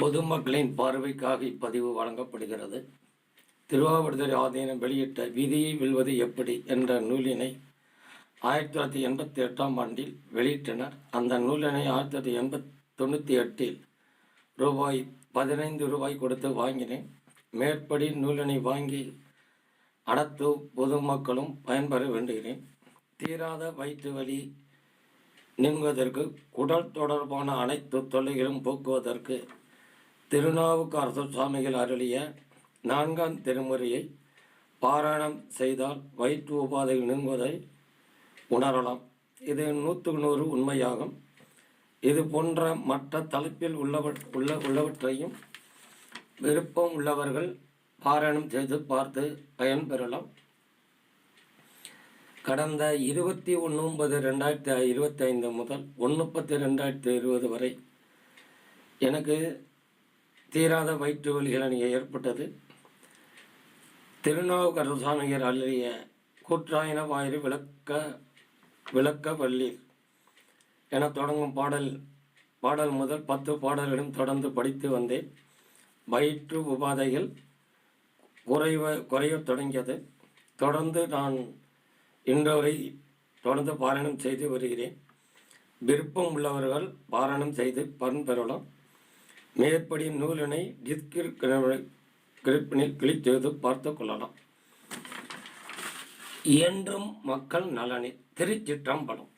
பொதுமக்களின் பார்வைக்காக இப்பதிவு வழங்கப்படுகிறது. திருவாவடுதுறை ஆதீனம் வெளியிட்ட விதியை வெல்வது எப்படி என்ற நூலினை 1988ஆம் ஆண்டில் வெளியிட்டனர். அந்த நூலினை 1998இல் ரூபாய் 15 கொடுத்து வாங்கினேன். மேற்படி நூலினை வாங்கி அனைத்து பொதுமக்களும் பயன்பெற வேண்டுகிறேன். தீராத வயிற்று வலி நீங்குவதற்கு, குடல் தொடர்பான அனைத்து தொல்லைகளும் போக்குவதற்கு திருநாவுக்கரசு சுவாமிகள் அருளிய 4ஆம் திருமுறையை பாராயணம் செய்தால் வயிற்று உபாதைகள் நீங்குவதை உணரலாம். இது 100% உண்மையாகும். இது போன்ற மற்ற தலைப்பில் உள்ளவற்றையும் விருப்பம் உள்ளவர்கள் பாராயணம் செய்து பார்த்து பயன்பெறலாம். கடந்த 21/9/2025 முதல் 1/10/2020 வரை எனக்கு தீராத வயிற்று வலிகள் ஏற்பட்டது. திருநாவுக்கரசு சுவாமிகள் அருளிய கூற்றாயின வாயிறு விளக்க வல்லீர் என தொடங்கும் பாடல் முதல் 10 பாடல்களும் தொடர்ந்து படித்து வந்தேன். வயிற்று உபாதைகள் குறைய தொடங்கியது. தொடர்ந்து நான் இன்று வரை தொடர்ந்து பாராயணம் செய்து வருகிறேன். விருப்பம் உள்ளவர்கள் பாராயணம் செய்து பயன்பெறலாம். மேற்படி நூலினை டிஸ்கிரிப்ஷனில் கிளிக் செய்து பார்த்து கொள்ளலாம். என்றும் மக்கள் நலனில். திருச்சிற்றம்பலம்.